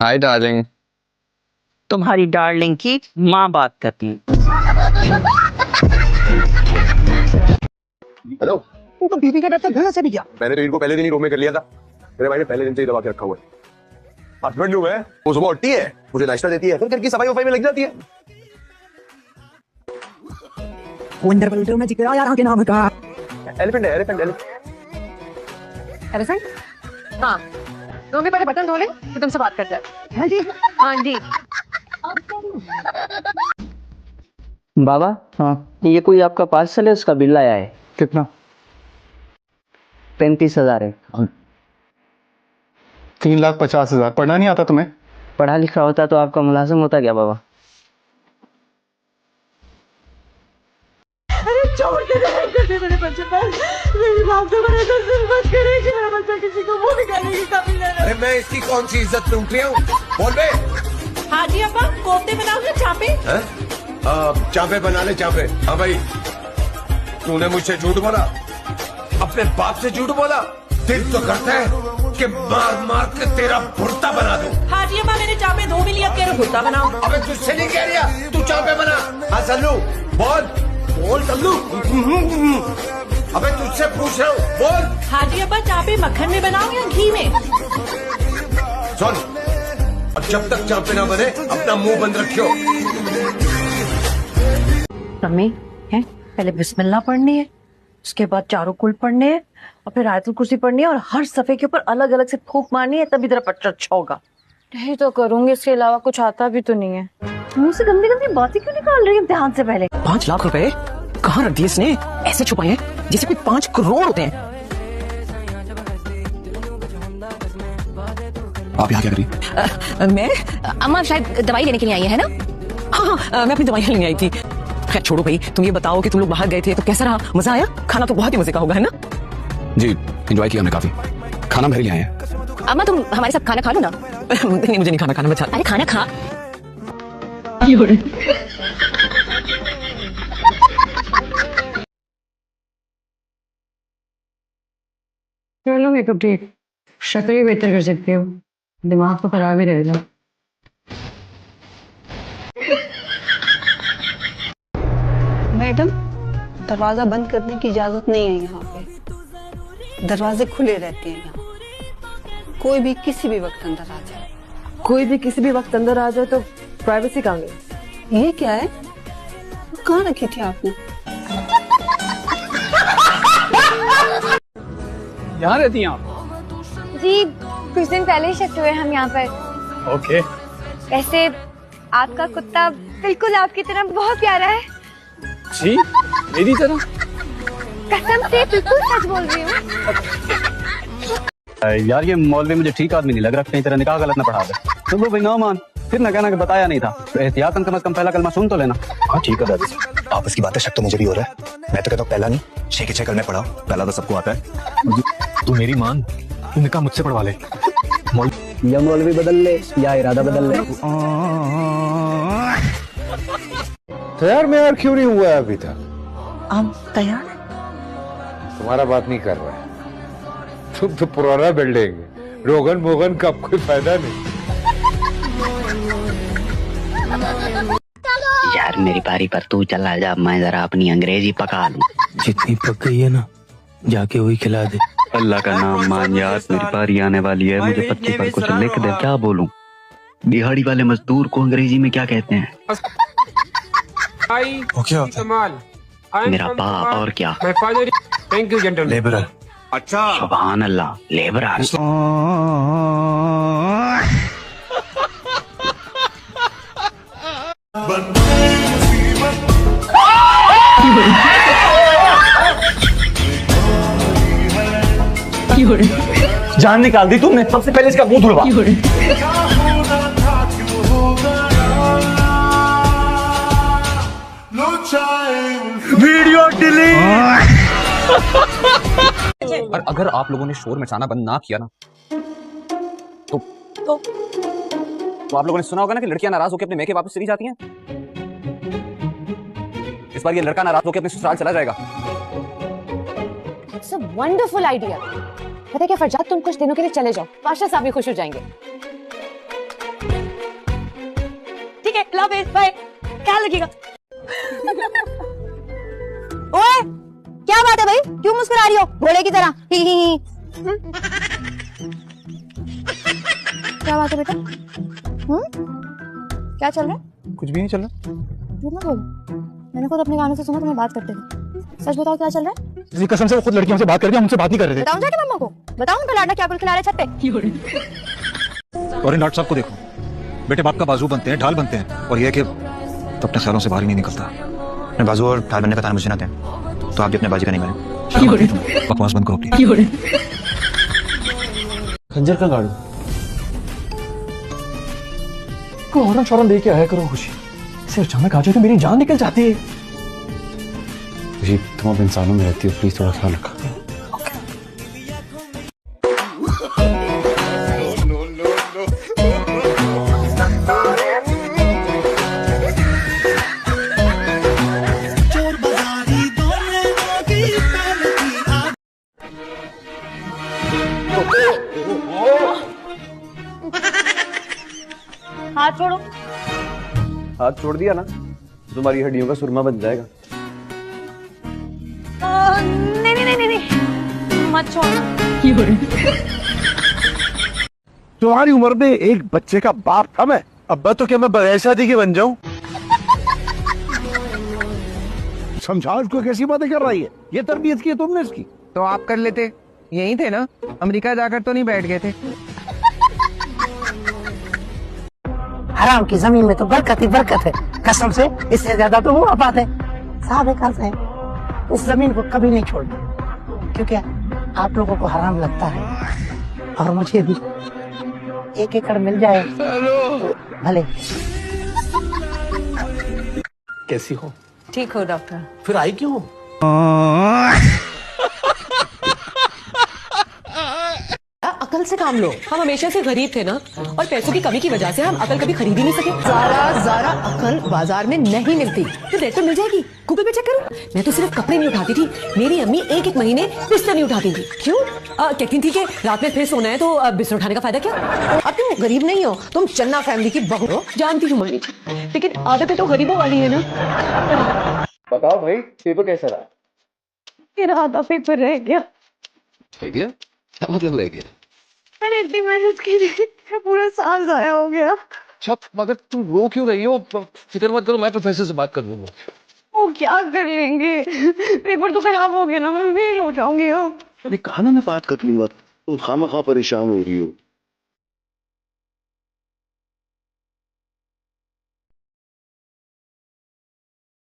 Hi darling. तुम्हारी darling की माँ बात करती है। हेलो। तो बीवी का डॉक्टर घर से भी गया। मैंने तो इनको पहले दिन ही रूम में कर लिया था। मेरे भाई ने पहले दिन से ही दबा के रखा हुआ है। हस्बैंड हूं मैं, वो सुबह उठती है, मुझे नाश्ता देती है, फिर घर की सफाई वफाई में लग जाती है। वंडर वर्ल्ड में जिक्र यार के नाम का एलिफेंट है, एलिफेंट एलिफेंट। हाँ, तुम भी पहले बटन धो ले, फिर तुमसे बात करते हैं। हाँ जी। हाँ जी। बाबा, हाँ ये कोई आपका पार्सल है, उसका बिल आया है। कितना? 35,000 है। 3,50,000। पढ़ना नहीं आता तुम्हें? पढ़ा लिखा होता तो आपका मुलाजिम होता क्या बाबा? मेरे बच्चे पर मेरी बात तो मेरे घर से मत करेगी, मेरा बच्चा किसी को मुंह निकालने की काबिल नहीं है। अरे मैं इसकी कौन सी इज्जत लूट लिया हूँ? बोल बे। हाँ जी अब्बा, कोफ्ते बनाओगे चापे? चापे बना ले, चापे। हाँ भाई, तूने मुझसे झूठ बोला, अपने बाप से झूठ बोला। दिल तो करता है कि मार मार के तेरा भुर्ता बना दूं। हाँ जी अब्बा, मैंने चापे धो भी लिया, तेरा भुट्टा बनाओ। अबे तुझसे नहीं कह रहा, तू चापे बना। हाँ सल्लू, बोल बोल सल्लू। अबे तुझसे पूछ रहा हूँ, बोल। हाँ जी अब्बा, चापे मक्खन में बनाओ या घी में? सुन, अब जब तक चापे ना बने अपना मुंह बंद रखियो। मम्मी है, पहले बिस्मिल्लाह पढ़नी है, उसके बाद चारों कुल पढ़ने हैं, और फिर आयतुल कुर्सी पढ़नी है, और हर सफे के ऊपर अलग अलग से फूंक मारनी है, तभी तेरा पट्टा अच्छा होगा। यही तो करूंगी, इसके अलावा कुछ आता भी तो नहीं है। मुंह से गंदी गंदी बातें क्यों निकाल रही है इम्तिहान से पहले? 5 लाख रुपए कहाँ रख दिए इसने? ऐसे छुपाए हैं जैसे कोई 5 करोड़ होते हैं। आप यहाँ क्या करी? मैं अम्मा शायद दवाई लेने के लिए आई है ना? हाँ, मैं अपनी दवाइयाँ लेने आई थी। खैर छोड़ो भाई, तुम ये बताओ कि तुम लोग बाहर गए थे तो कैसा रहा? मजा आया? खाना तो बहुत ही मजे का होगा, है ना? जी, एंजॉय किया हमने काफी। खाना भर लिया है। अम्मा तुम हमारे साथ खाना खा लो ना। नहीं, मुझे नहीं खाना, खाना बचा। अरे खाना खा। चलो मेकअप ठीक, शक्ल भी बेहतर कर सकते हो, दिमाग तो खराब ही रहेगा। मैडम, दरवाजा बंद करने की इजाजत नहीं है यहाँ पे। दरवाजे खुले रहते हैं यहाँ, कोई भी किसी भी वक्त अंदर आ जाए। कोई भी किसी भी वक्त अंदर आ जाए तो प्राइवेसी कहाँ गई? ये क्या है? कहाँ रखी थी आपने? यहाँ रहती हैं आप? जी कुछ दिन पहले ही शिफ्ट हुए हम यहाँ पर। ओके। वैसे आपका कुत्ता बिल्कुल आपकी तरह बहुत प्यारा है। जी, मेरी तरह? कसम से बिल्कुल सच बोल रही हूँ। यार ये मौलवी मुझे ठीक आदमी नहीं लग रहा, कहीं तेरा निकाह गलत ना पढ़ा दे। तो वो भाई ना मान, फिर ना कहना कि बताया नहीं था। तो एहतियातन कम से कम पहला कलमा सुन तो लेना। हाँ ठीक है दादी, आपस की बातें शक तो मुझे भी हो रहा है। मैं तो कहता हूँ पहला नहीं, 6 के 6 कलमे पढ़ाओ, पहला तो सबको आता है। तू मेरी मान, तू निकाह मुझसे पढ़वा ले। या मौलवी बदल ले या इरादा बदल ले। तैयार में यार क्यों नहीं हुआ है अभी तक? हम तैयार? तुम्हारा बात नहीं कर रहा है, तुम तो पुराना बिल्डिंग, रोगन मोगन का कोई फायदा नहीं। यार मेरी बारी पर तू चला जा, मैं जरा अपनी अंग्रेजी पका लूं। जितनी पक गई है ना, जाके वही खिला दे। अल्लाह का नाम मान यार, मेरी बारी आने वाली है, मुझे 25 पर कुछ लिख दे। क्या बोलूं? दिहाड़ी वाले मजदूर को अंग्रेजी में क्या कहते हैं? वो क्या होता है? मेरा बाप, और क्या? Thank you gentleman. लेबरर। अच्छा, सुभान अल्लाह, लेबरर। जान निकाल दी तुमने, सबसे पहले इसका मुंह धुलवा। Video delete. और अगर आप लोगों ने शोर मचाना बंद ना किया ना तो आप लोगों ने सुना होगा ना कि लड़कियां नाराज होकर अपने मैके वापस चली जाती हैं। इस बार ये लड़का नाराज होकर अपने ससुराल चला जाएगा। It's a wonderful idea. पता है क्या फरजाद, तुम कुछ दिनों के लिए चले जाओ, बादशाह साहब भी खुश हो जाएंगे। हाफिज, बाय, ख्याल रखिएगा। ओए, क्या बात है भाई, क्यों मुस्कुरा रही हो घोड़े की तरह? ही ही। क्या बात है बेटा? क्या चल रहा है? कुछ भी नहीं चल रहा। झूठ मत बोलो, मैंने खुद अपने कानों से सुना तुम्हें बात करते थे। सच बताओ क्या चल रहा है? जी कसम से वो खुद लड़की हमसे बात कर रही है, हमसे बात नहीं कर रहे बताऊं जाके मम्मा को? बताऊं उनका लाडला क्या कुल खिला रहे छत पे? और इन डॉक्टर साहब को देखो, बेटे बाप का बाजू बनते हैं, ढाल बनते हैं, और ये कि तो अपने ख्यालों से बाहर ही नहीं निकलता। अपने बाजू और ढाल बनने का तान मुझे ना दें, तो आप भी अपने बाजी का नहीं बने। बकवास बंद करो अपनी। खंजर का गाड़ू को हॉर्न शॉर्न दे के आया करो खुशी, सिर्फ अचानक आ जाए तो मेरी जान निकल जाती है। खुशी तुम अब इंसानों में रहती हो, प्लीज थोड़ा ख्याल रखा। हाथ छोड़ो। हाथ छोड़ दिया ना, तुम्हारी हड्डियों का सुरमा बन जाएगा। नहीं नहीं नहीं नहीं, मत छोड़ो। तुम्हारी उम्र में एक बच्चे का बाप था मैं, अब्बा तो क्या मैं बगैर शादी के बन जाऊं? समझाओ इसको, कैसी बातें कर रही है? ये तरबियत की है तुमने इसकी? तो आप कर लेते, यही थे ना, अमेरिका जाकर तो नहीं बैठ गए थे। हराम की जमीन में तो बरकत ही बरकत है, कसम से इससे ज्यादा तो वो आबाद है। साहब एक अर्ज है, इस जमीन को कभी नहीं छोड़ना, क्योंकि आप लोगों को हराम लगता है और मुझे भी 1 एकड़ मिल जाए तो भले। कैसी हो? ठीक हो डॉक्टर? फिर आई क्यों? अकल से काम लो, हम हमेशा से गरीब थे ना, और पैसों की कमी की वजह से हम अकल कभी खरीद ही नहीं सके। ज़रा अकल बाजार में नहीं मिलती, तो रेट पे मिल जाएगी। गूगल पे चेक करो। मैं तो सिर्फ कपड़े नहीं उठाती थी, मेरी अम्मी एक महीने बिस्तर नहीं उठाती थी। क्यों? कहती थी कि रात में फिर सोना है तो बिस्तर उठाने का फायदा क्या? अब तुम गरीब नहीं हो, तुम चन्ना फैमिली की बहू हो। जानती हूँ मानी, लेकिन आदतें तो गरीबों वाली है ना। बताओ भाई, पेपर कैसा रहा? मेरा आधा पेपर रह गया। ठीक है, क्या मतलब रह गया? मैंने इतनी मेहनत की थी, पूरा साल जाया हो गया। अच्छा, मगर तुम रो क्यों रही हो? फिक्र मत करो, मैं प्रोफेसर से बात कर लूंगा। वो क्या कर लेंगे, पेपर तो खराब हो गया ना, मैं फेल हो जाऊंगी। अरे कहा ना मैं बात कर लूंगा, तुम खामखा परेशान हो रही हो।